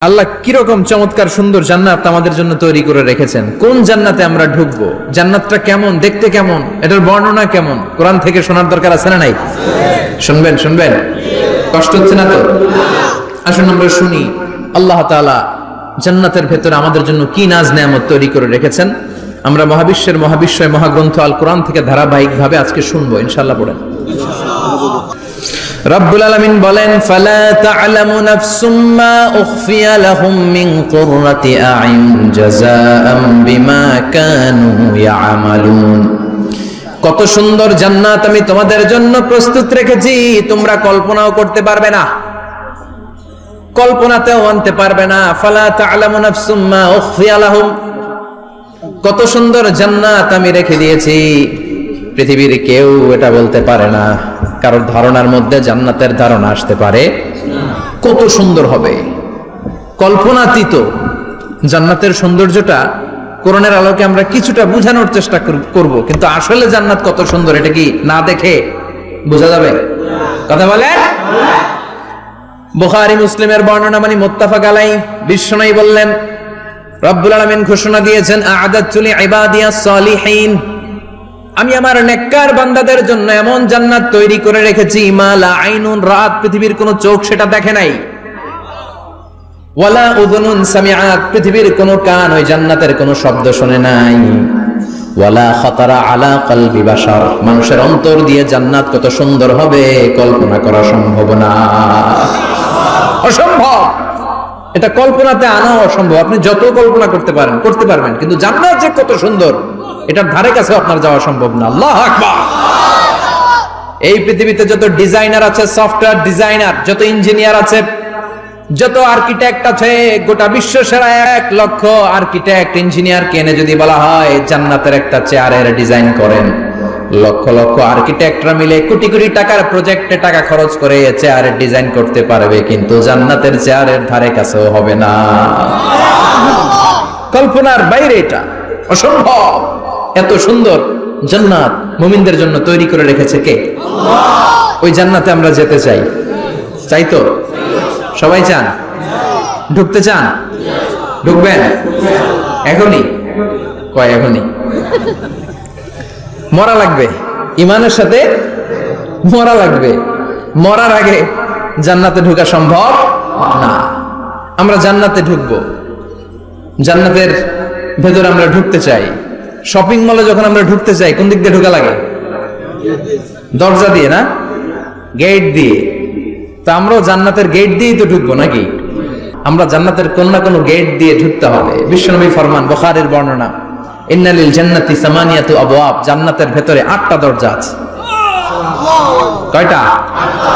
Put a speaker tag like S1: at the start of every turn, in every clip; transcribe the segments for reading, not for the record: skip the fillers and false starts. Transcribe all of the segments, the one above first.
S1: আল্লাহ কিরকম চমৎকার সুন্দর জান্নাত আমাদের জন্য তৈরি করে রেখেছেন। কোন জান্নাতে আমরা ঢুকবো, জান্নাতটা কেমন, দেখতে কেমন, এটার বর্ণনা কেমন, কোরআন থেকে শোনার দরকার আছে না নাই? শুনবেন শুনবেন, কষ্ট হচ্ছে না তো? আসুন আমরা শুনি আল্লাহ তাআলা জান্নাতের ভেতরে আমাদের জন্য কি নাজ নেয়ামত তৈরি করে রেখেছেন। আমরা মহাবিশ্বয় মহাগ্রন্থ আল কোরআন থেকে ধারাবাহিকভাবে আজকে শুনবো ইনশাআল্লাহ। পড়েন। রব্বুল আলামিন বলেন, ফালা তা'লামু নাফসুম মা উখফিয়া লাহুম মিন কুররাতি আ'ইন জাযাআম বিমা কানু ইয়া'মালুন। কত সুন্দর জান্নাত আমি তোমাদের জন্য প্রস্তুত রেখেছি, তোমরা কল্পনাও করতে পারবে না, কল্পনাতেও আনতে পারবে না। ফালা তা'লামু নাফসুম মা উখফিয়া লাহুম, কত সুন্দর জান্নাত আমি রেখে দিয়েছি, পৃথিবীর কেউ এটা বলতে পারে না, কারোর ধারণার মধ্যে জান্নাতের ধারণা আসতে পারে কত সুন্দর হবে। কল্পনাতীত জান্নাতের সৌন্দর্যটা কোরআনের আলোকে আমরা কিছুটা বোঝানোর চেষ্টা করব, কিন্তু আসলে জান্নাত কত সুন্দর এটা কি না দেখে বোঝা যাবে? কথা বলেন। বুখারী মুসলিমের বর্ণনা মানে মুত্তাফাক আলাইহি, বিশ্বনবী বললেন, রব্বুল আলামিন ঘোষণা দিয়েছেন, আ'আদাতু লিইবাদিয়াস সালিহিন, আমি আমার নেককার বান্দাদের জন্য এমন জান্নাত তৈরি করে রেখেছি, মা লা আইনুন রাত, পৃথিবীর কোন চোখ সেটা দেখে নাই, ওয়ালা উযুনুন সামিআত, পৃথিবীর কোন কান ওই জান্নাতের কোন শব্দ শুনে নাই, ওয়ালা খাতারা আলা কলবি বাশার, মানুষের অন্তর দিয়ে জান্নাত কত সুন্দর হবে কল্পনা করা সম্ভব না, অসম্ভব। এটা কল্পনাতে আনা অসম্ভব। আপনি যত কল্পনা করতে পারবেন, কিন্তু জান্নাত যে কত সুন্দর এটার ধারে কাছে আপনার যাওয়া সম্ভব না। আল্লাহু আকবার। এই পৃথিবীতে যত ডিজাইনার আছে, সফটওয়্যার ডিজাইনার, যত ইঞ্জিনিয়ার আছে, যত আর্কিটেক্ট আছে, গোটা বিশ্ব সেরা 1 লক্ষ আর্কিটেক্ট ইঞ্জিনিয়ার কেনে যদি বলা হয় জান্নাতের একটা চেয়ারের ডিজাইন করেন, লক্ষ লক্ষ আর্কিটেক্টরা মিলে কোটি কোটি টাকার প্রজেক্টে টাকা খরচ করে চেয়ারের ডিজাইন করতে পারবে, কিন্তু জান্নাতের চেয়ারের ধারে কাছেও হবে না। কল্পনার বাইরে, এটা অসম্ভব। এত সুন্দর জান্নাত মুমিনদের জন্য তৈরি করে রেখেছে কে? আল্লাহ। ওই জান্নাতে আমরা যেতে চাই, চাই তো? সবাই চান? ঢুকতে চান? ঢুকবেন এখনই? কয় এখনই? মরা লাগবে, ইমানের সাথে মরা লাগবে। মরার আগে জান্নাতে ঢোকা সম্ভব না। আমরা জান্নাতে ঢুকবো, জান্নাতের ভেতরে আমরা ঢুকতে চাই। শপিং মলে যখন আমরা ঢুকতে চাই কোন দিক দিয়ে ঢোকা লাগে? দরজা দিয়ে না, গেট দিয়ে। তা আমরাও জান্নাতের গেট দিয়েই তো ঢুকবো নাকি? আমরা জান্নাতের কোন না কোন গেট দিয়ে ঢুকতে হবে। বিশ্বনবী ফরমান, বুখারীর বর্ণনা, ইন্না লিল জান্নাতি সামানিয়াতু আবওয়াব, জান্নাতের ভেতরে 8টা দরজা আছে। কয়টা? 8টা।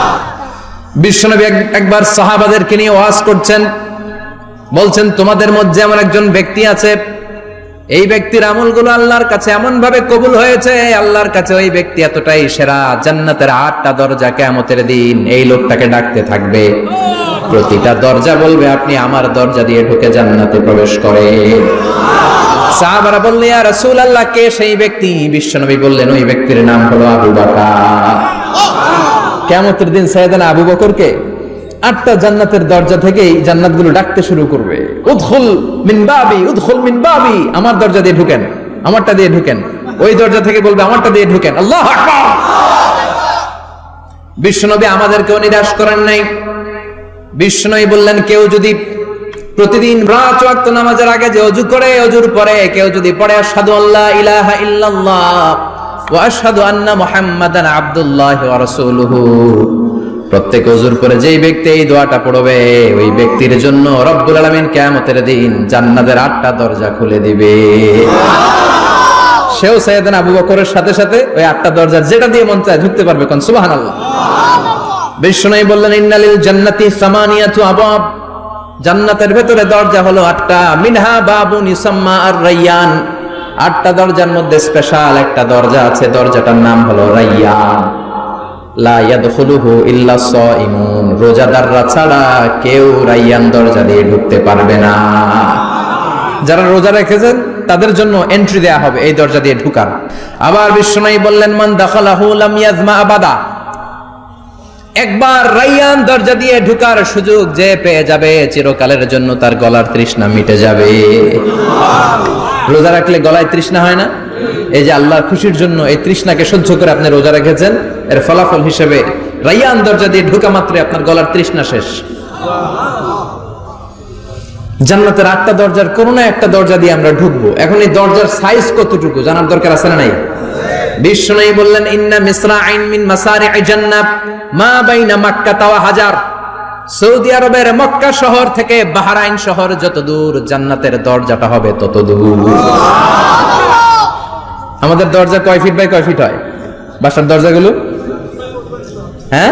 S1: বিশ্বনবী একবার সাহাবাদেরকে নিয়ে ওয়াজ করছেন, বলছেন, তোমাদের মধ্যে এমন একজন ব্যক্তি আছে, এই ব্যক্তির আমলগুলো আল্লাহর কাছে এমন ভাবে কবুল হয়েছে, আল্লাহর কাছে ওই ব্যক্তি এতটাই সেরা, জান্নাতের 8টা দরজা কিয়ামতের দিন এই লোকটাকে ডাকতে থাকবে, প্রতিটা দরজা বলবে আপনি আমার দরজা দিয়ে ঢুকে জান্নাতে প্রবেশ করেন। সাহাবারা বললেন, ইয়া রাসূলুল্লাহ, কে সেই ব্যক্তি? বিশ্বনবী বললেন, ওই ব্যক্তির নাম হলো আবু বকর। কিয়ামতের দিন সাইয়েদনা আবু বকরকে 8টা জান্নাতের দরজা থেকেই জান্নাতগুলো ডাকতে শুরু করবে, উদখুল মিন বাবি, উদখুল মিন বাবি, আমার দরজা দিয়ে ঢুকেন, আমারটা দিয়ে ঢুকেন। ওই দরজা থেকে বলবে আমারটা দিয়ে ঢুকেন। আল্লাহু আকবার। বিশ্বনবী আমাদেরকেও নিরাশ করেন নাই। বিশ্বনবী বললেন, কেউ যদি প্রতিদিন 5 ওয়াক্ত নামাজের আগে যে ওযু করে, ওযুর পরে কেউ যদি পড়ে আশহাদু আল্লা ইলাহা ইল্লাল্লাহ ওয়া আশহাদু আন্না মুহাম্মাদান আবদুল্লাহি ওয়া রাসূলুহু, প্রত্যেক ওযুর পরে যেই ব্যক্তি এই দোয়াটা পড়বে, ওই ব্যক্তির জন্য রব্বুল আলামিন কিয়ামতের দিন জান্নাতের 8টা দরজা খুলে দিবে। সেও সাইয়েদনা আবু বকরের সাথে সাথে ওই 8টা দরজা যেটা দিয়ে মন চায় ঢুকতে পারবে। কোন সুবহানাল্লাহ। বিশ্বনবী বললেন, ইন্নালিল জান্নাতি সামানিয়াতু আবওয়াব, জান্নাতের ভেতরে দরজা হলো 8টা, মিনহা বাবুন ইউসাম্মা আর-রায়্যান, 8টা দরজার মধ্যে স্পেশাল একটা দরজা আছে, দরজাটার নাম হলো রায়্যান। লা ইয়াদখুলুহু ইল্লা সাইমুন, রোজাদাররা ছাড়া কেউ রায়্যান দরজা দিয়ে ঢুকতে পারবে না। যারা রোজা রেখেছেন তাদের জন্য এন্ট্রি দেয়া হবে এই দরজা দিয়ে ঢুকার। আবার বিশ্বনবী বললেন, মান দাখালাহু লাম ইয়াজমা আবাদা, একবার রাইয়ান দরজা দিয়ে ঢোকার সুযোগ যে পেয়ে যাবে চিরকালের জন্য তার গলার তৃষ্ণা মিটে যাবে। রোজা রাখলে গলায় তৃষ্ণা হয় না? এই যে আল্লাহর খুশির জন্য এই তৃষ্ণাকে সহ্য করে আপনি রোজা রেখেছেন, এর ফলাফল হিসেবে রাইয়ান দরজা দিয়ে ঢোকা মাত্রই আপনার গলার তৃষ্ণা শেষ। জান্নাতের 8টা দরজার কোন না একটা দরজা দিয়ে আমরা ঢুকবো। এখন এই দরজার সাইজ কতটুকু জানার দরকার আছে না নাই? বিশ্বনবী বললেন, ইন্না মিসরাইন মিন মাসারি'i জান্নাত মা বাইনা মাক্কা ওয়া হাজার। সৌদি আরবের মক্কা শহর থেকে বাহরাইন শহর যত দূর, জান্নাতের দরজাটা হবে তত দূর। আমাদের দরজা কয় ফিট বাই কয় ফিট হয় বাসার দরজাগুলো? হ্যাঁ,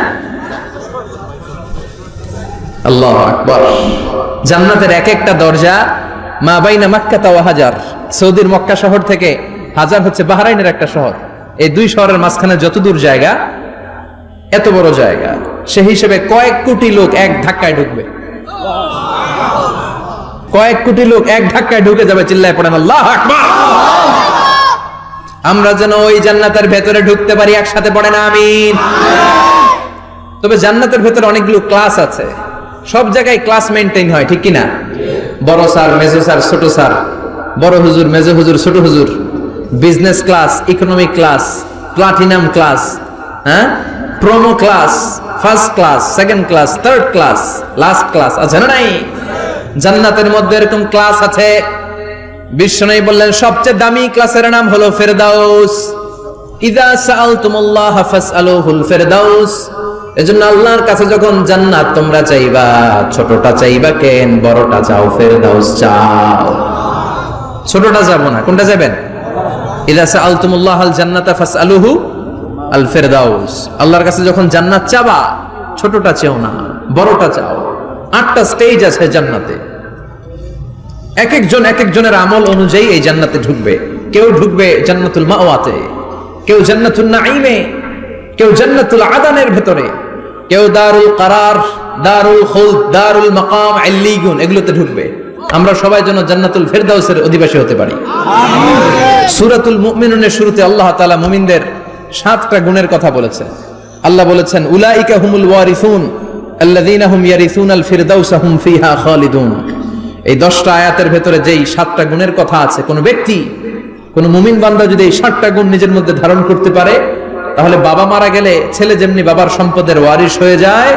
S1: আল্লাহু আকবার। জান্নাতের এক একটা দরজা মা বাইনা মাক্কা ওয়া হাজার। সৌদির মক্কা শহর থেকে হাজার হচ্ছে বাহরাইনের একটা শহর। এই দুই শহরের মাঝখানে যত দূর জায়গা, এত বড় জায়গা, সেই হিসেবে কয়েক কোটি লোক এক ধাক্কায় ঢুকবে। কয়েক কোটি লোক এক ধাক্কায় ঢুকে যাবে। চিল্লায় পড়েন আল্লাহু আকবার। আমরা যেন ওই জান্নাতের ভেতরে ঢুকতে পারি, একসাথে পড়েন আমিন। তবে জান্নাতের ভেতরে অনেকগুলো ক্লাস আছে, সব জায়গায় ক্লাস মেইনটেইন হয়, ঠিক কিনা? বড় স্যার, মেজো স্যার, ছোট স্যার, বড় হুজুর, মেজো হুজুর, ছোট হুজুর, business class, economic class, platinum class, হ্যাঁ, promo class, first class, second class, third class, last class আছে না নাই? জান্নাতের মধ্যে এরকম ক্লাস আছে। বিশ্বনবী বললেন সবচেয়ে দামি ক্লাসের নাম হলো ফেরদাউস। ইযা সাআলতুমুল্লাহ ফাসআলুহুল ফেরদাউস। এজন্য আল্লাহর কাছে যখন জান্নাত তোমরা চাইবা, ছোটটা চাইবা কেন, বড়টা চাও, ফেরদাউস চাও। ছোটটা যাবো না, কোনটা যাবেন? ইযা সাআলতুমুল্লাহাল জান্নাতা ফাসআলুহু আল ফেরদাউস। আল্লাহর কাছে যখন জান্নাত চাবা, ছোটটা চাও না, বড়টা চাও। 8টা স্টেজ আছে জান্নাতে। এক একজনের আমল অনুযায়ী এই জান্নাতে ঢুকবে। কেউ ঢুকবে জান্নাতুল মাওয়াতে, কেউ জান্নাতুল নাঈমে, কেউ জান্নাতুল আদানের ভেতরে, কেউ দারুল কারার, দারুল খুলদ, দারুল মাকাম, আল্লিগুন, এগুলোতে ঢুকবে। আমরা সবাই যেন জান্নাতুল ফেরদাউসের অধিবাসী হতে পারি। সূরাতুল মুমিনুনের শুরুতে আল্লাহ তাআলা মুমিনদের 7টা গুণের কথা বলেছেন। আল্লাহ বলেছেন, উলাইকা হুমুল ওয়ারিসুন আল্লাযীনা হুম ইয়ারিসুনাল ফিরদাউসা হুম ফিহা খালিদুন। এই 10টা আয়াতের ভেতরে যেই 7টা গুণের কথা আছে, কোন ব্যক্তি, কোন মুমিন বান্দা যদি এই 7টা গুণ নিজের মধ্যে ধারণ করতে পারে, তাহলে বাবা মারা গেলে ছেলে যেমনি বাবার সম্পদের ওয়ারিশ হয়ে যায়,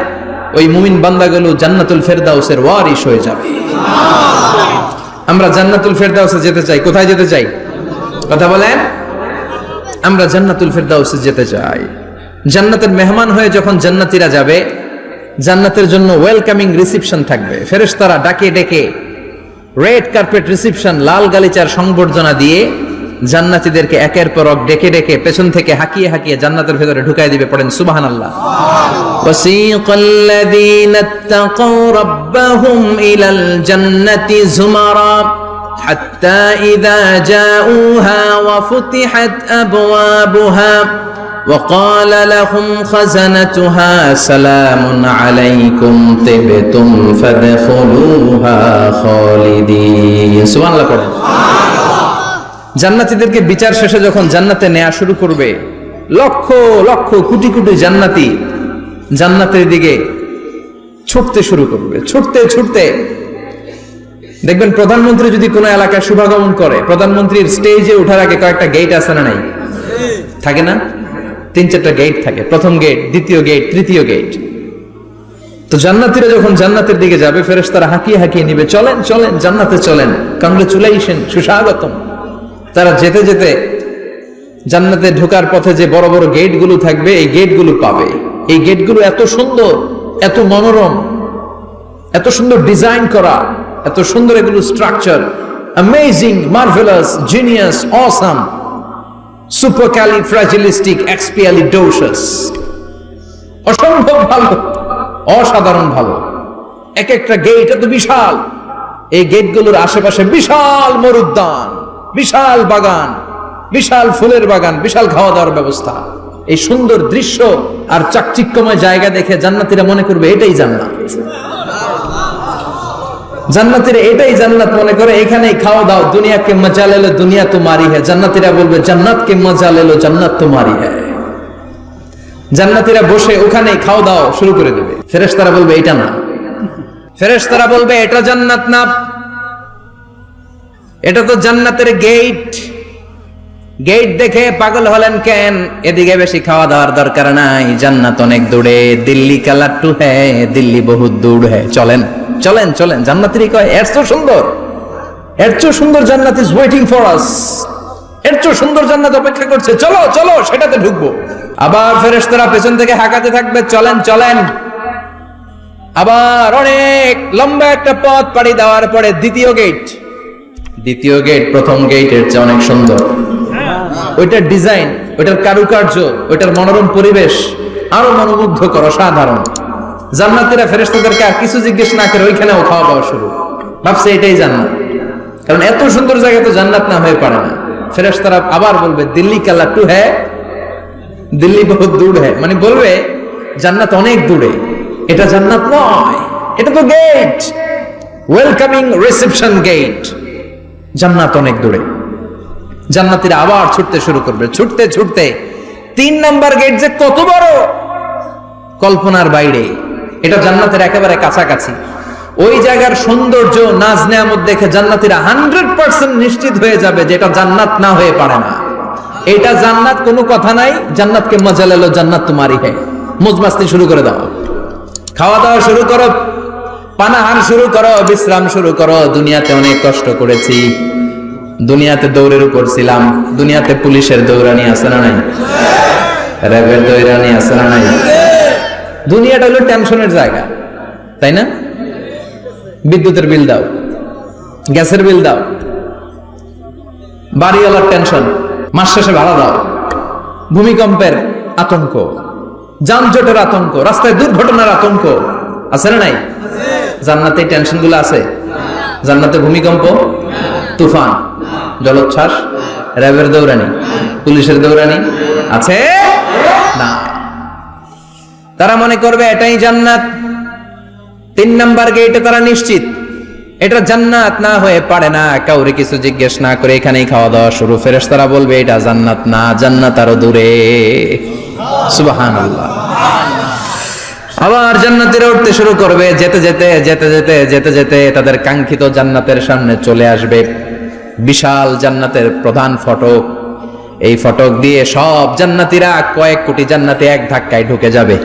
S1: ওই মুমিন বান্দাগুলো জান্নাতুল ফেরদাউসের ওয়ারিশ হয়ে যাবে। আমরা জান্নাতুল ফেরদাউসে যেতে চাই। কোথায় যেতে চাই? কথা বলেন। আমরা জান্নাতুল ফেরদাউসে যেতে চাই। জান্নাতের মেহমান হয়ে যখন জান্নাতীরা যাবে, জান্নাতের জন্য ওয়েলকামিং রিসিপশন থাকবে। ফেরেশতারা ডাকে ডেকে রেড কার্পেট রিসিপশন, লাল গালিচার সংবর্ধনা দিয়ে জান্নাতীদেরকে একের পর এক ডেকে ডেকে পেছন থেকে হাঁকিয়ে হাঁকিয়ে জান্নাতের ভেতরে ঢুকাই দিবে। পড়েন সুবহানাল্লাহ। ওয়াসিকাল্লাযীনা ইত্তাকাউ রাব্বাহুম ইলাল জান্নাতি যুমারা হাত্তা ইযা জাউহা ওয়া ফুতিহাত আবওয়াবুহা وقال لهم خزنتها سلام عليكم طبتم فادخلوها خالدين। সুবহানাল্লাহ পড়েন। জান্নাতীদেরকে বিচার শেষে যখন জান্নাতে নেওয়া শুরু করবে, লক্ষ লক্ষ কোটি কোটি জান্নাতি জান্নাতের দিকে ছুটতে শুরু করবে। ছুটতে ছুটতে দেখবেন প্রধানমন্ত্রী যদি কোনো এলাকায় শুভাগমন করে, প্রধানমন্ত্রীর স্টেজে ওঠার আগে কয়েকটা গেট আছে না নাই? থাকে না? 3-4টা গেট থাকে। প্রথম গেট, দ্বিতীয় গেট, তৃতীয় গেট। তো জান্নাতীরা যখন জান্নাতের দিকে যাবে, ফেরেশতারা হাঁকিয়ে হাঁকিয়ে নিবে, চলেন চলেন জান্নাতে চলেন, কংগ্রেচুলেশন, সুস্বাগতম। তারা যেতে যেতে জান্নাতে ঢোকার পথে যে বড় বড় গেটগুলো থাকবে, এই গেটগুলো পাবে। এই গেটগুলো এত সুন্দর, এত মনোরম, এত সুন্দর ডিজাইন করা, এত সুন্দর এগুলো structure, amazing, marvellous, genius, awesome, supercalifragilisticexpialidocious, অসম্ভব ভালো, অসাধারণ ভালো। এক একটা গেট এত বিশাল। এই গেটগুলোর আশেপাশে বিশাল মরুদ্যান, বিশাল বাগান, বিশাল ফুলের বাগান, বিশাল খাওয়া দাওয়ার ব্যবস্থা। এই সুন্দর দৃশ্য আর চাকচিক্যময় জায়গা দেখে জান্নাতীরা মনে করবে এটাই জান্নাত। জান্নাতীরা এটাই জান্নাত মনে করে, এখানেই খাওয়া দাও। দুনিয়া কে মজা লে লো, দুনিয়া তোমারি হ্যায়। জান্নাতীরা বলবে জান্নাত কে মজা লে লো, জান্নাত তোমারি হ্যায়। জান্নাতীরা বসে ওখানেই খাওয়া দাওয়া শুরু করে দেবে। ফেরেশতারা বলবে এটা না, ফেরেশতারা বলবে এটা জান্নাত না, এটা তো জান্নাতের গেট। গেট দেখে পাগল হলেন কেন? এদিকে বেশি খাওয়া দাওয়ার দরকার নাই, জান্নাত অনেক দূরে। দিল্লি কা লাট্টু হ্যায়, দিল্লি বহুত দূর হ্যায়, চলেন চলেন চলেন। জান্নাতেরই কয় এর চেয়ে সুন্দর, এর চেয়ে সুন্দর জান্নাত ইজ ওয়েটিং ফর আস, এর চেয়ে সুন্দর জান্নাত অপেক্ষা করছে, চলো চলো সেটাতে ঢুকবো। আবার ফেরেশতারা পেছন থেকে হাঁকাতে থাকবে, চলেন চলেন। আবার অনেক লম্বা একটা পথ পাড়ি দেওয়ার পরে দ্বিতীয় গেট, দ্বিতীয় গেট প্রথম গেটের চেয়ে অনেক সুন্দর। ওইটার ডিজাইন, ওইটার কারুকার্য, ওইটার মনোরম পরিবেশ আরো মনোমুগ্ধকর, অসাধারণ। জান্নাতীরা ফেরেশতাদেরকে আর কিছু জিজ্ঞেস না করে ওইখানেও খাওয়া দাওয়া শুরু, ভাবছে এটাই জান্নাত। কারণ এত সুন্দর জায়গা তো জান্নাত না হয়ে পারে না। ফেরেশতারা আবার বলবে দিল্লি কা লাট্টু হ্যায়, দিল্লি বহুত দূর হ্যায়, মানে বলবে জান্নাত অনেক দূরে, এটা জান্নাত নয়, এটা তো গেট, ওয়েলকামিং রিসেপশন গেট, জান্নাত অনেক দূরে। জান্নাতীরা আবার ছুটতে শুরু করবে, ছুটতে ছুটতে 3 নাম্বার গেট যে কত বড়, কল্পনার বাইরে। এটা জান্নাতের একেবারে কাছাকাছি। ওই জায়গার সৌন্দর্য, নাজ নেয়ামত দেখে জান্নাতীরা 100% নিশ্চিত হয়ে যাবে যে এটা জান্নাত না হয়ে পারে না, এটা জান্নাত, কোনো কথা নাই। জান্নাতকে মজা লেলো, জান্নাত তোমারই হ্যায়। মজমাস্তি শুরু করে দাও, খাওয়া দাওয়া শুরু করো, পানাহার শুরু করো, বিশ্রাম শুরু করো। দুনিয়াতে অনেক কষ্ট করেছি, দুনিয়াতে দৌড়ের উপর ছিলাম, দুনিয়াতে পুলিশের দৌড়ানি আছে না নাই, র্যাবের দৌড়ানি আছে না নাই। দুনিয়াটা হলো টেনশনের জায়গা, তাই না? বিদ্যুতের বিল দাও, গ্যাসের বিল দাও, বাড়িওয়ালার টেনশন, মাস শেষে ভাড়া দাও, ভূমিকম্পের আতঙ্ক, যানজটের আতঙ্ক, রাস্তায় দুর্ঘটনার আতঙ্ক আছে না নাই? জান্নাতে এই টেনশন গুলো আছে? জান্নাতে ভূমিকম্প, তুফান, জলোচ্ছ্বাস, র্যাবের দৌড়ানি, পুলিশের দৌড়ানি আছে না। তারা মনে করবে এটাই জান্নাত। 3 নাম্বার গেটে তারা নিশ্চিত এটা জান্নাত না হয়ে পারে না। কাউরে কিছু জিজ্ঞেস না করে এখানেই খাওয়া দাওয়া শুরু। ফেরেশতারা বলবে এটা জান্নাত না, জান্নাত আরো দূরে। সুবহানাল্লাহ। আবার জান্নাতীরা উঠতে শুরু করবে, যেতে যেতে যেতে যেতে যেতে যেতে তাদের কাঙ্ক্ষিত জান্নাতের সামনে চলে আসবে। বিশাল জান্নাতের প্রধান ফটক, এই ফটক দিয়ে সব জান্নাতীরা, কয়েক কোটি জান্নাতে এক ধাক্কায় ঢুকে যাবে।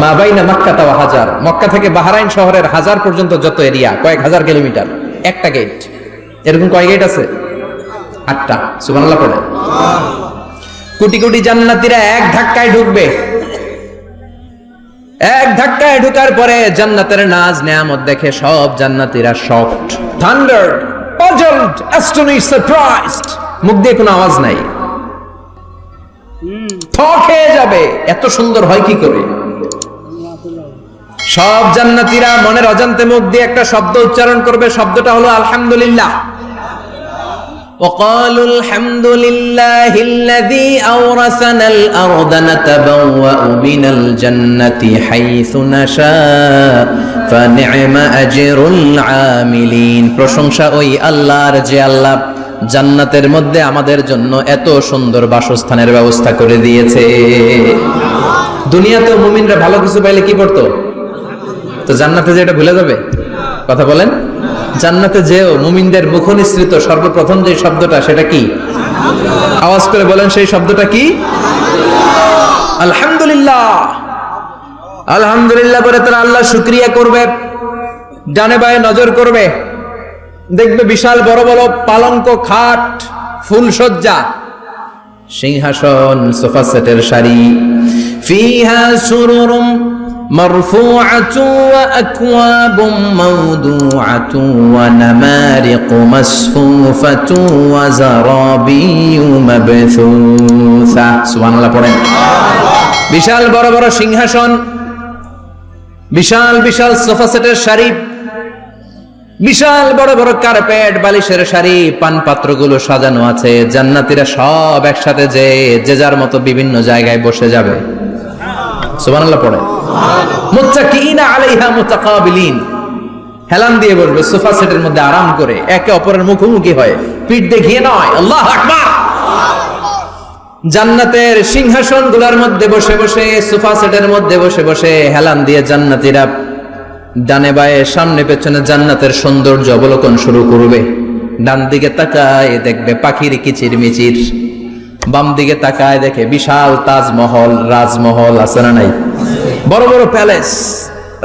S1: মা বাইনা মক্কা ওয়া হাজার, মক্কা থেকে বাহরাইন শহরের হাজার পর্যন্ত যত এরিয়া, কয়েক হাজার কিলোমিটার, একটা গেট। এরকম কয় গেট আছে? 8টা। সুবহানাল্লাহ পড়ে। কোটি কোটি জান্নাতীরা এক ধাক্কায় ঢুকবে। এক ধাক্কায় ঢুকার পরে জান্নাতের নাজ নেয়ামত দেখে সব জান্নাতীরা শকড, থান্ডার্ড, পাজলড, অ্যাস্টনিশড, সারপ্রাইজড। মুখ দিয়ে কোনো আওয়াজ নাই, থক হয়ে যাবে, এত সুন্দর হয় কি করে। সব জান্নাতীরা মনের অজান্তে মুখ দিয়ে একটা শব্দ উচ্চারণ করবে, শব্দটা হলো আলহামদুলিল্লাহ। وقالوا الحمد لله الذي أورثنا الأرض نتبوأ من الجنة حيث نشاء فنعم أجر العاملين। প্রশংসা ওই আল্লাহর যে আল্লাহ জান্নাতের মধ্যে আমাদের জন্য এত সুন্দর বাসস্থানের ব্যবস্থা করে দিয়েছে। দুনিয়াতেও মুমিনরা ভালো কিছু পাইলে কি করতো? তো জান্নাতে যে এটা ভুলে যাবে? কথা বলেন। জান্নাতে যেও মুমিনদের মুখ নিঃসৃত সর্বপ্রথম যে শব্দটা, সেটা কি? আওয়াজ করে বলেন, সেই শব্দটা কি? আলহামদুলিল্লাহ। আলহামদুলিল্লাহ বলে তারা আল্লাহ শুকরিয়া করবে, ডানে বায়ে নজর করবে, দেখবে বিশাল বড় বড় পালঙ্ক, খাট, ফুলসজ্জা, সিংহাসন, সোফা সেটের সারি। ফিহা সুরুরুম মারফুআতুন ওয়া আকওয়াবুম মাওদুআতুন ওয়া নামারিকু মাসফুফাতুন ওয়া যারাবিয়্যু মাবথুসা। সুবহানাল্লাহ পড়েন। বিশাল বড় বড় সিংহাসন, বিশাল বিশাল সোফা সেটের সারি, বিশাল বড় বড় কার্পেট, বালিশের সারি, পানপাত্রগুলো সাজানো আছে। জান্নাতীরা সব একসাথে যে যার মতো বিভিন্ন জায়গায় বসে যাবে। সুবহানাল্লাহ পড়ে। মুত্তাকিইনা আলাইহা মুতাকাবিলিন, হেলান দিয়ে বসবে সোফা সেটের মধ্যে আরাম করে, একে অপরের মুখোমুখি হয়, পিঠ দেখিয়ে নয়। আল্লাহু আকবার। জান্নাতের সিংহাসন গুলার মধ্যে বসে বসে, সোফা সেটের মধ্যে বসে বসে হেলান দিয়ে জান্নাতীরা ডানে বায়ে সামনে পেছনে জান্নাতের সৌন্দর্য অবলোকন শুরু করবে। ডান দিকে তাকায় দেখবে পাখির কিচির মিচির, বাম দিকে তাকায় দেখে বিশাল তাজমহল, রাজমহল আছে না নাই, বড় বড় প্যালেস,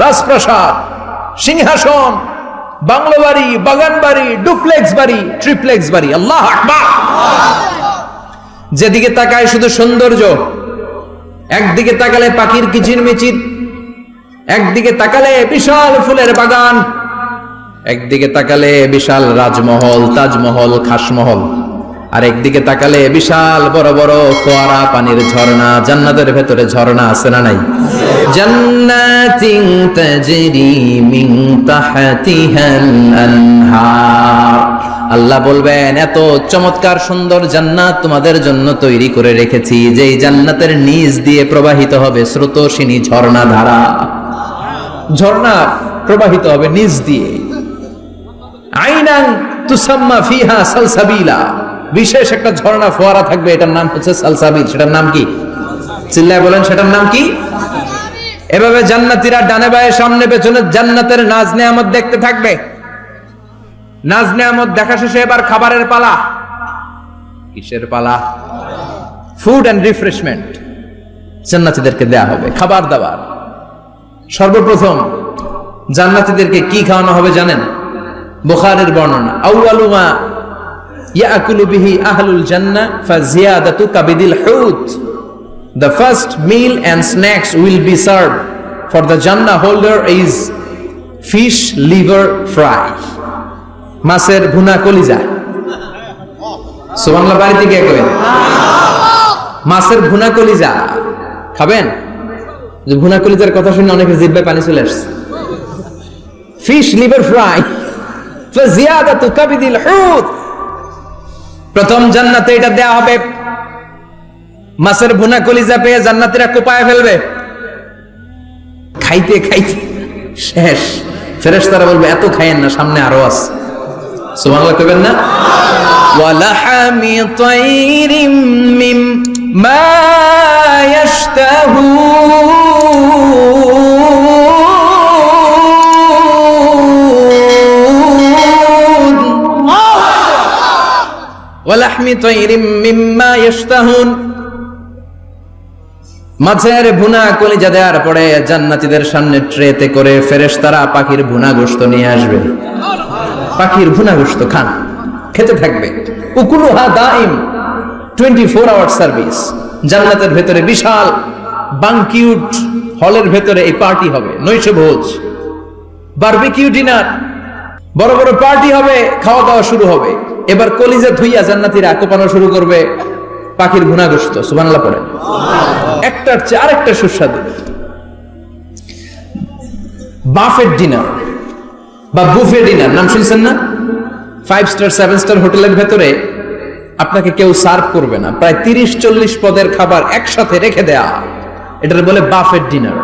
S1: রাজপ্রাসাদ, সিংহাসন, বাংলো বাড়ি, বাগান বাড়ি, ডুপ্লেক্স বাড়ি, ট্রিপ্লেক্স বাড়ি। আল্লাহু আকবার। যেদিকে তাকায় শুধু সৌন্দর্য, একদিকে তাকালে পাখির কিচির মিচির, একদিকে তাকালে বিশাল ফুলের বাগান, একদিকে তাকালে বিশাল রাজমহল, তাজমহল, খাসমহল, আর একদিকে তাকালে বিশাল বড় বড় ফোয়ারা, পানির ঝর্ণা। জান্নাতের ভেতরে ঝর্ণা আছে না নাই? জান্নাতিন তাজরি মিন তাহতিহাল আনহার। আল্লাহ বলবেন, এত চমৎকার সুন্দর জান্নাত তোমাদের জন্য তৈরি করে রেখেছি, যেই জান্নাতের নিচ দিয়ে প্রবাহিত হবে স্রোতস্বিনী ঝর্ণা ধারা। ঝর্ণা প্রবাহিত হবে নিচ দিয়ে। আইনান তুসাম্মা ফিহা সালসাবিলা, বিশেষ একটা ঝর্ণা ফোয়ারা থাকবে, এটার নাম হচ্ছে সালসাবিল। সেটার নাম কি? চিল্লায় বলেন, সেটার নাম কি? এভাবে জান্নাতীরা ডানে বায়ে সামনে পেছনে জান্নাতের নাজ নেয়ামত দেখতে থাকবে। নাজ নেয়ামত দেখা শেষে এবার খাবারের পালা। কিসের পালা? ফুড এন্ড রিফ্রেশমেন্ট জান্নাতীদেরকে দেয়া হবে, খাবার দাবার। সর্বপ্রথম জান্নাতীদেরকে কি খাওয়ানো হবে জানেন? বুখারীর বর্ণনা, আউয়ালু মা ইয়াকুলু বিহি আহলুল জান্নাহ ফাজিয়াদাতু কাবিদিল হুত। The first meal and snacks will be served for the Jannah holder is fish liver fry, মাছের ভুনা কলিজা। সুবহানাল্লাহ, বাড়িতে গিয়ে কইবেন মাছের ভুনা কলিজা খাবেন। যে ভুনা কলিজার কথা শুনে অনেকের জিহ্বায় পানি চলে আসছে। ফিশ লিভার ফ্রাই ফাজিয়াদাতু কাবিদিল হুত, প্রথম জান্নাতে এটা দেয়া হবে। মাছের ভুনা কলিজা পেয়ে জান্নাতীরা কোপায় ফেলবে, খাইতে খাইতে শেষ। ফেরেশতারা বলবে, এত খাইয়েন না, সামনে আরো আছে। সুবহানাল্লাহ কইবেন না? ওয়ালাহামি তাইরিম মিম্মা ইয়াশতাহুন, ওয়ালাহমি তাইরিম মিম্মা ইয়াশতাহুন। মাছের ভুনা কলিজা দেওয়ার পরে জান্নাতীদের সামনে ট্রেতে করে ফেরেশতারা পাখির ভুনা গোশত নিয়ে আসবে। পাখির ভুনা গোশত খান, খেতে থাকবে। উকুলুহা দাইম, 24 আওয়ার সার্ভিস। জান্নাতের ভেতরে বিশাল বানকিউট হলের ভেতরে এই পার্টি হবে, নৈশ ভোজ, বারবিকিউ ডিনার, বড় বড় পার্টি হবে, খাওয়া দাওয়া শুরু হবে। এবার কলিজা ধুইয়া জান্নাতীরা কোপানো শুরু করবে পাখির ভুনা গোশত। সুবহানাল্লাহ পড়ে। একটার চেয়ে আরেকটা সুস্বাদু। বাফেট ডিনার বা বুফে ডিনার নাম শুনছেন না? 5 স্টার 7 স্টার হোটেলের ভেতরে আপনাকে কেউ সার্ভ করবে না, প্রায় 30-40 পদের খাবার একসাথে রেখে দেয়া, এটার বলে বাফেট ডিনার।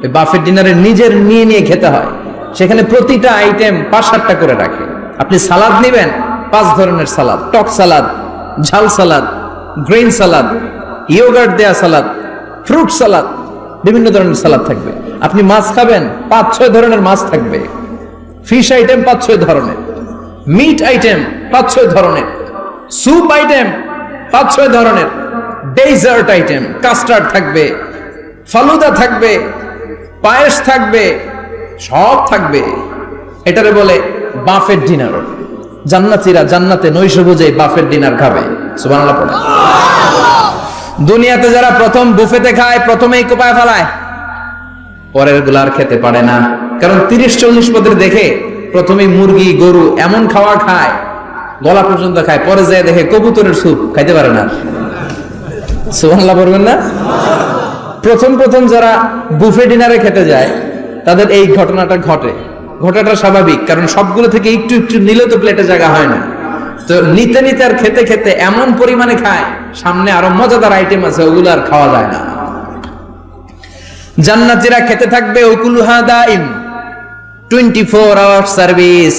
S1: এই বাফেট ডিনারে নিজের নিয়ে নিয়ে খেতে হয়। সেখানে প্রতিটা আইটেম 5-7টা করে রাখে। আপনি সালাদ নেবেন, 5 ধরনের সালাদ, টক সালাদ, ঝাল সালাদ, গ্রিন সালাদ, ইয়োগার্ট দেয়া সালাদ, ফ্রুট সালাদ, বিভিন্ন ধরনের সালাদ থাকবে। আপনি মাছ খাবেন, 5-6 ধরনের মাছ থাকবে। ফিশ আইটেম 5-6 ধরনের, মিট আইটেম 5-6 ধরনের, স্যুপ আইটেম 5-6 ধরনের, ডেজার্ট আইটেম, কাস্টার্ড থাকবে, ফালুদা থাকবে, পায়েস থাকবে, সব থাকবে। এটারে বলে বাফেট ডিনার। জান্নাতীরা জান্নাতে নৈশভোজে বাফেট ডিনার খাবে। সুবহানাল্লাহ পড়ে। দুনিয়াতে যারা প্রথম বুফেতে খায়, প্রথমেই কোপায় ফেলায়, পরের গুলার খেতে পারে না। কারণ 30-40 পদের দেখে প্রথমেই মুরগি, গরু এমন খাওয়া খায়, গলা পর্যন্ত খায়, পরে যায় দেখে কবুতরের স্যুপ খাইতে পারে না। সুবহানাল্লাহ বলবেন না? প্রথম প্রথম যারা বুফে ডিনারে খেতে যায় তাদের এই ঘটনাটা ঘটে। ঘটাটা স্বাভাবিক, কারণ সবগুলো থেকে একটু একটু নিলে তো প্লেটে জায়গা হয় না। তো নিতে নিতে আর খেতে খেতে এমন পরিমাণে খায়, সামনে আরো মজাদার আইটেম আছে, ওগুলো আর খাওয়া যায় না। জান্নাতীরা খেতে থাকবে, উকুলুহা দাইম, 24 আওয়ার সার্ভিস।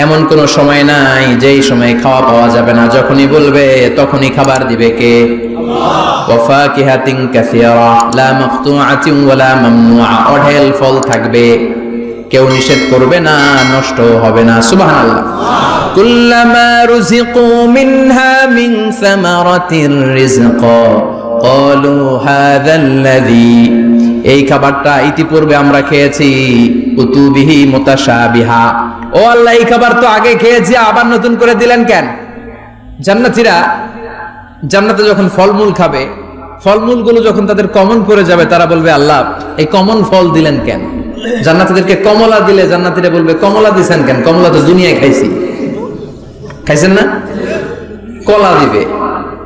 S1: এমন কোন সময় নাই যেই সময় খাওয়া পাওয়া যাবে না, যখনই বলবে তখনই খাবার দিবে কে? আল্লাহ। ওয়া ফাকিহাতিন কাসীরা লা মাকতুআতিন ওয়া লা মামনুআ, অঢেল ফল থাকবে, কেউ নিষেধ করবে না, নষ্ট হবে না। সুবহানাল্লাহ। কুল্লামা রুজিকু মিনহা মিন সামারাতির রিজকা ক্বালু হাযাল্লাযী, এই খাবারটা ইতিপূর্বে আমরা খেয়েছি, উতুবিহি মুতাশাবিহা, ও আল্লাহ এই খাবার তো আগে খেয়েছি, আবার নতুন করে দিলেন কেন? জান্নাতীরা জান্নাতে যখন ফলমূল খাবে, ফলমূলগুলো যখন তাদের কমন পড়ে যাবে, তারা বলবে আল্লাহ এই কমন ফল দিলেন কেন? জান্নাতীদেরকে কমলা দিলে জান্নাতীরা বলবে কমলা দিছেন কেন? কমলা তো দুনিয়ায় খাইছি। খাইছেন না? কলা দিবে,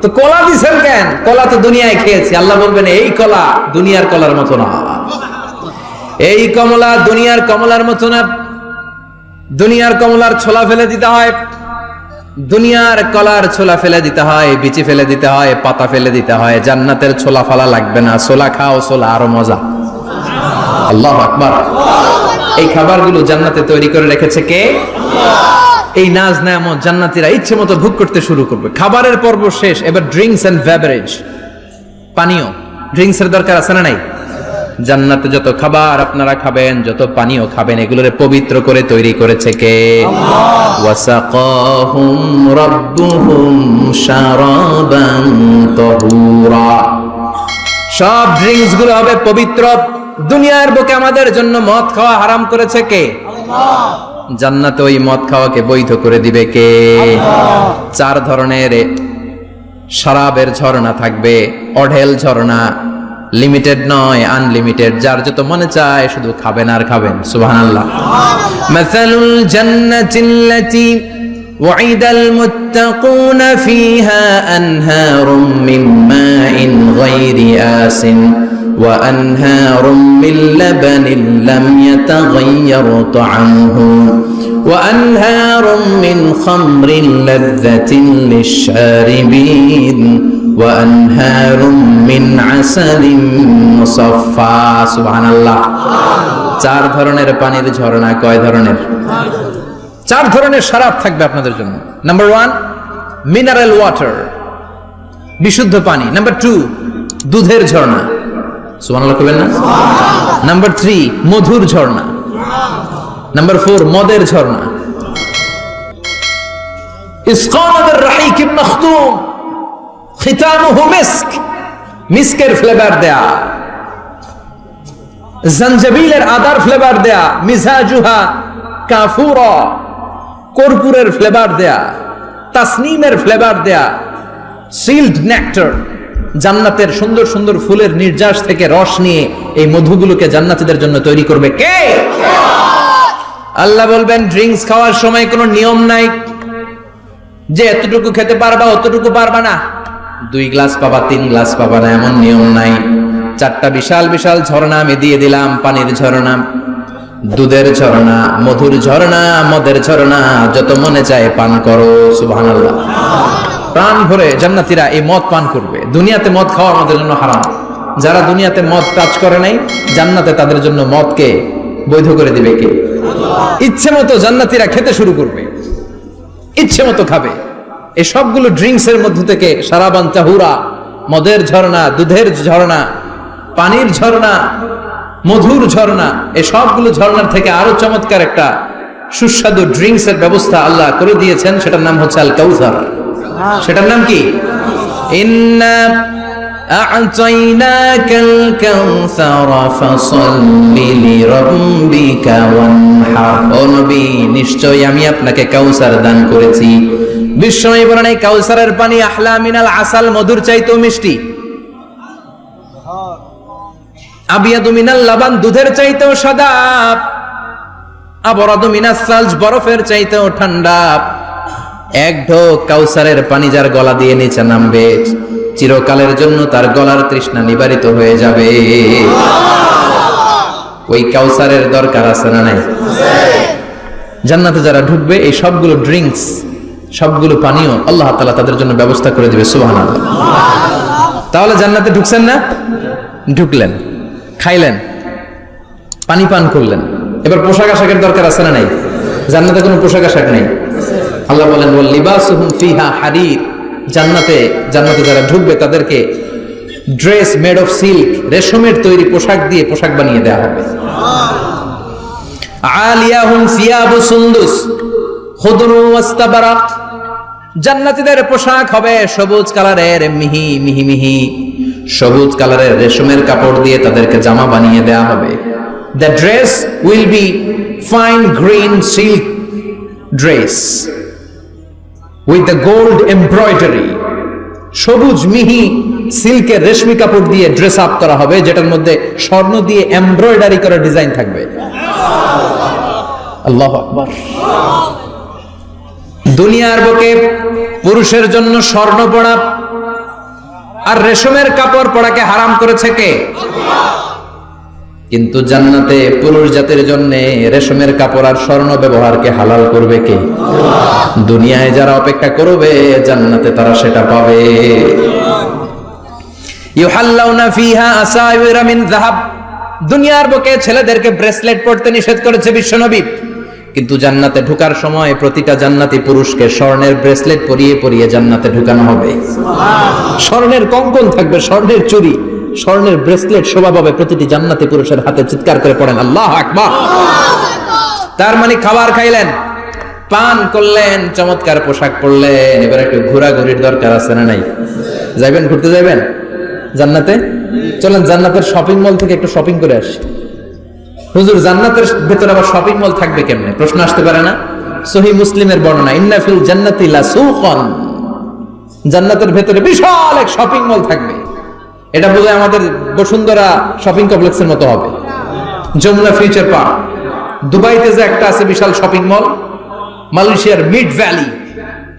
S1: তো কলা দিছেন কেন? কলা তো দুনিয়ায় খেয়েছি। আল্লাহ বলবেন এই কলা দুনিয়ার কলার মতো না, এই কমলা দুনিয়ার কমলার মতো না। দুনিয়ার কমলার ছোলা ফেলে দিতে হয়, দুনিয়ার কলার ছোলা ফেলে দিতে হয়, বিচি ফেলে দিতে হয়, পাতা ফেলে দিতে হয়। জান্নাতের ছোলা ফালা লাগবে না, ছোলা খাও, ছোলা আরো মজা। আল্লাহু আকবার। এই খাবারগুলো জান্নাতে তৈরি করে রেখেছে কে? এই নাজ নেয়ামত জান্নাতীরা ইচ্ছে মতো ভোগ করতে শুরু করবে। খাবারের পর্ব শেষ, এবার ড্রিঙ্কস এন্ড বেভারেজ, পানীয়। ড্রিঙ্কস এর দরকার আছে না নাই? জান্নাতে যত খাবার আপনারা খাবেন, যত পানীয় খাবেন, এগুলোরে পবিত্র করে তৈরি করেছে কে? আল্লাহ। ওয়াসাকাহুম রাব্বুহুম শারাবান তাহুরা, সব ড্রিঙ্কস গুলো হবে পবিত্র। দুনিয়ার বুকে আমাদের জন্য মদ খাওয়া হারাম করেছে কে? আল্লাহ। জান্নাতে ওই মদ খাওয়াকে বৈধ করে দিবে কে? আল্লাহ। 4 ধরনের শরাবের ঝর্ণা থাকবে, অঢেল ঝর্ণা, লিমিটেড নয়, আনলিমিটেড। যার যত মনে চায় শুধু খাবেন আর খাবেন। সুবহানাল্লাহ। মাসালুল জান্নাতিল্লাতী ওয়াইদাল মুত্তাকুনা ফিহা আনহারুম মিন মাইন গায়রি আসিন ওয়া আনহারুম মিন লাবানিন লাম ইয়াতাগায়্যার তা'আমুহু ওয়া আনহারুম মিন খামরিন লাযযাতিন লিশ-শারিবিন ওয়া আনহারুম মিন আসালিন মুসাফফা। সুবহানাল্লাহ। 4 ধরনের পানির ঝর্ণা। কয় ধরনের? 4 ধরনের শরাব থাকবে আপনাদের জন্য। নাম্বার 1 মিনারেল ওয়াটার, বিশুদ্ধ পানি। নাম্বার 2 দুধের ঝর্ণা। সুবহানাল্লাহ কইবেন না? নাম্বার 3 মধুর ঝর্ণা। নাম্বার 4 মদের ঝর্ণা। ইসকানা বির-রাহিকিম মাখতুম খিতামুহু মিস্ক, মিস্কের ফ্লেভার দেয়া, জঞ্জাবিলের আদার ফ্লেভার দেয়া, মিজাজুহা কাফুরা, কর্পূরের ফ্লেভার দেয়া, তাসনিমের ফ্লেভার দেয়া, সিল্ড নেক্টার, জান্নাতের সুন্দর সুন্দর ফুলের নির্যাস থেকে রস নিয়ে এই মধুগুলোকে জান্নাতীদের জন্য তৈরি করবে কে? আল্লাহ বলবেন ড্রিঙ্কস খাওয়ার সময় কোনো নিয়ম নাই যে এতটুকু খেতে পারবা অতটুকু পারবা না, 2 গ্লাস পাবা 3 গ্লাস পাবা না, এমন নিয়ম নাই। 4টা বিশাল বিশাল ঝর্ণা আমি দিয়ে দিলাম, পানির ঝর্ণা, দুধের ঝর্ণা, মধুর ঝর্ণা, মদের ঝর্ণা, যত মনে চায় পান করো। সুবহানাল্লাহ। প্রাণ ভরে জান্নাতীরা এই মদ পান করবে। দুনিয়াতে মদ খাওয়া আমাদের জন্য হারাম। যারা দুনিয়াতে মদ টাচ করে নাই, জান্নাতে তাদের জন্য মদকে বৈধ করে দিবে কে? আল্লাহ। ইচ্ছে মতো জান্নাতীরা খেতে শুরু করবে, ইচ্ছে মতো খাবে। এই সবগুলো ড্রিঙ্কস এর মধ্য থেকে শারাবান তাহুরা, মদের ঝর্ণা, দুধের ঝর্ণা, পানির ঝর্ণা, মধুর ঝর্ণা, এই সবগুলো ঝর্ণার থেকে আরো চমৎকার একটা সুস্বাদু ড্রিঙ্কস এর ব্যবস্থা আল্লাহ করে দিয়েছেন। সেটার নাম হচ্ছে আল কাউসার। সেটার নাম কি? ইন্না আ'তাইনাকাল কাউসার ফাসাল্লি লিরাব্বিকা ওয়ানহার। ও নবী, নিশ্চয়ই আমি আপনাকে কাউসার দান করেছি। বিশ্বনবী বলেন এই কাউসারের পানি আহলা মিনাল আসাল, মধুর চাইতেও মিষ্টি। আবিয়াদু মিনাল লাবান, দুধের চাইতেও সাদা। আবরাদু মিনাস সালজ, বরফের চাইতেও ঠান্ডা। এক ঢোক কাউসারের পানি যার গলা দিয়ে নিচে নামবে, চিরকালের জন্য তার গলার তৃষ্ণা নিবারিত হয়ে যাবে। ওই কাউসারের দরকার আছে না নাই? জান্নাতে যারা ঢুকবে এই সবগুলো ড্রিঙ্কস, সবগুলো পানীয় আল্লাহ তাআলা তাদের জন্য ব্যবস্থা করে দিবে। সুবহানাল্লাহ। তাহলে জান্নাতে ঢুকছেন না? ঢুকলেন, খাইলেন, পানি পান করলেন, এবার পোশাক আশাকের দরকার আছে না নাই? জান্নাতে কোনো পোশাক আশাক নেই। আল্লাহ বলেন ওয়াল লিবাসুহুম ফিহা হারির, জান্নাতে যারা ঢুকবে তাদেরকে ড্রেস মেড অফ সিল্ক, রেশমের তৈরি পোশাক দিয়ে পোশাক বানিয়ে দেওয়া হবে। আলিয়াহুম সিয়াবু সুন্দুস খুদরু ওয়াস্তাবারাক, জান্নাতীদের পোশাক হবে সবুজ কালারের, মিহি মিহি মিহি সবুজ কালারের রেশমের কাপড় দিয়ে তাদেরকে জামা বানিয়ে দেওয়া হবে। The dress will be fine green silk dress with the gold embroidery, সবুজ মিহি সিল্কের রেশমি কাপড় দিয়ে ড্রেস আপ করা হবে, যেটার মধ্যে স্বর্ণ দিয়ে এমব্রয়ডারি করা ডিজাইন থাকবে। আল্লাহু আকবার। দুনিয়ার বুকে পুরুষের জন্য স্বর্ণ পরা আর রেশমের কাপড় পরাকে হারাম করেছে কে? কিন্তু জান্নাতে পুরুষ জাতির জন্য রেশমের কাপড় আর স্বর্ণ ব্যবহারকে হালাল করবে কে? দুনিয়ায় যারা অপেক্ষা করবে জান্নাতে তারা সেটা পাবে। ইউহাল্লাউনা ফিহা আসাইরা মিন যাহাব, দুনিয়ার বুকে ছেলেদেরকে ব্রেসলেট পরতে নিষেধ করেছে বিশ্বনবী, কিন্তু জান্নাতে ঢোকার সময় প্রতিটা জান্নাতি পুরুষকে স্বর্ণের ব্রেসলেট পরিয়ে পরিয়ে জান্নাতে ঢুকানো হবে। স্বর্ণের কঙ্কন থাকবে, স্বর্ণের চুড়ি, স্বর্ণের ব্রেসলেট শোভা পাবে প্রতিটি জান্নাতি পুরুষের হাতে। চিৎকার করে পড়েন আল্লাহু আকবার। তার মানে খাবার খাইলেন, পান করলেন, চমৎকার পোশাক পরলেন, এবার একটু ঘোরাঘুরির দরকার আছে না নাই? যাইবেন, ঘুরতে যাইবেন জান্নাতে? চলেন জান্নাতের শপিং মল থেকে একটু শপিং করে আসি। হুজুর জান্নাতের ভেতরে আবার শপিং মল থাকবে কেমনে? প্রশ্ন আসতে পারে না? সহিহ মুসলিমের বর্ণনা, ইন্না ফিল জান্নাতি লাসুকান, জান্নাতের ভেতরে বিশাল এক শপিং মল থাকবে। এটা বোধহয় আমাদের বসুন্ধরা শপিং কমপ্লেক্সের মতো হবে, যমুনা ফিউচার পার্ক। দুবাইতে যে একটা আছে বিশাল শপিং মল, মালয়েশিয়ার মিড ভ্যালি,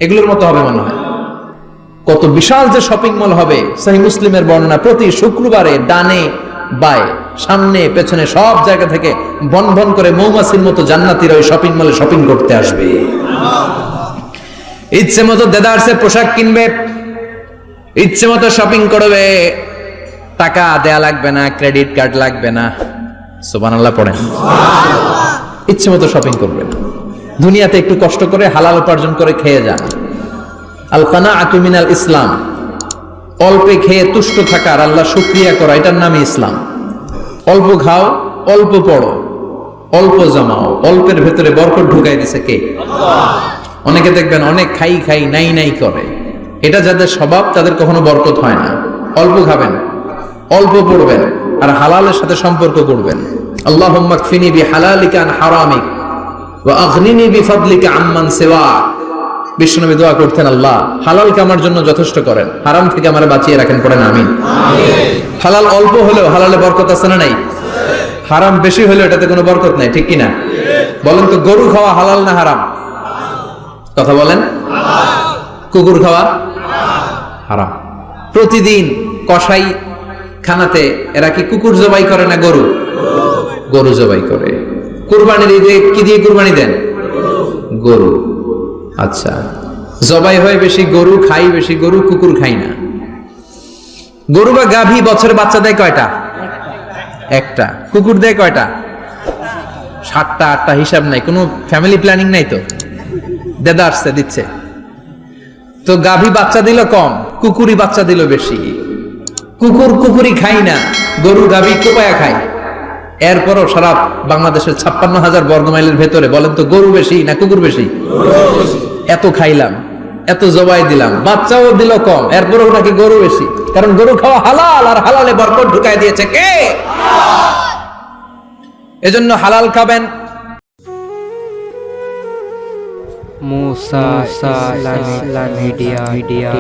S1: এগুলোর মতো হবে মনে হয়। কত বিশাল যে শপিং মল হবে! সহিহ মুসলিমের বর্ণনা, প্রতি শুক্রবারে ডানে বায়ে সামনে পেছনে সব জায়গা থেকে বন বন করে মৌমাছির মতো জান্নাতীরা ওই শপিং মলে শপিং করতে আসবে। ইচ্ছে মতো দেদারসে পোশাক কিনবে, ইচ্ছে মতো শপিং করবে, টাকা দেয়া লাগবে না, ক্রেডিট কার্ড লাগবে না। সুবহানাল্লাহ পড়েন। ইচ্ছে মতো শপিং করবে। দুনিয়াতে একটু কষ্ট করে হালাল উপার্জন করে খেয়ে যান। আল কানাআতু মিনাল ইসলাম, অল্পে খেয়ে তুষ্ট থাকার, আল্লাহ শুকরিয়া করা, এটার নামই ইসলাম। অল্প খাও, অল্প পড়ো, অল্প জমাও, অল্পের ভেতরে বরকত ঢুকাই দিছে কে? অনেকে দেখবেন অনেক খাই খাই নাই নাই করে, এটা যাদের স্বভাব তাদের কখনো বরকত হয় না। অল্প খাবেন, অল্প পড়বেন, আর হালালের সাথে সম্পর্ক করবেন। আল্লাহুম্মা কফিনি বিহালালিকা আন হারামিক ওয়া আগনিনি বিফাদলিকা আম্মান সিওয়াক। বিশ্বনবী দোয়া করতেন, আল্লাহ হালালকে আমার জন্য যথেষ্ট করেন, হারাম থেকে আমারে বাঁচিয়ে রাখেন। পড়েন আমিন। হালাল অল্প হলেও হালালে বরকত আছে না নাই? হারাম বেশি হলেও এটাতে কোনো বরকত নাই, ঠিক কিনা? বলেন তো, গরু খাওয়া হালাল না হারাম? কথা বলেন। কুকুর খাওয়া হারাম। প্রতিদিন কসাই খানাতে এরা কি কুকুর জবাই করে না গরু? গরু জবাই করে। কুরবানির ঈদে কি দিয়ে কুরবানি দেন? গরু। আচ্ছা, জবাই হয় বেশি গরু, খাই বেশি গরু, কুকুর খাই না। গরু বা গাভী বছরে বাচ্চা দেয় কয়টা? একটা। কুকুর দেয় কয়টা? 7টা 8টা, হিসাব নাই, কোনো ফ্যামিলি প্ল্যানিং নাই তো, দেদা আসছে দিচ্ছে। তো গাভী বাচ্চা দিল কম, কুকুরই বাচ্চা দিল বেশি। কুকুরি খাই না, গরু গাভী কোপায়া খায়। এরপরও সারা বাংলাদেশের 56,000 বর্গমাইলের ভেতরে বলেন তো, গরু বেশি না কুকুর বেশি? এত খাইলাম, এত জবাই দিলাম, বাচ্চাও দিল কম, এরপরও নাকি গরু বেশি। কারণ গরু খাওয়া হালাল, আর হালালে বরকত ঢুকাই দিয়েছে কে? এজন্য হালাল খাবেন।
S2: মুসা ইসলামিক মিডিয়া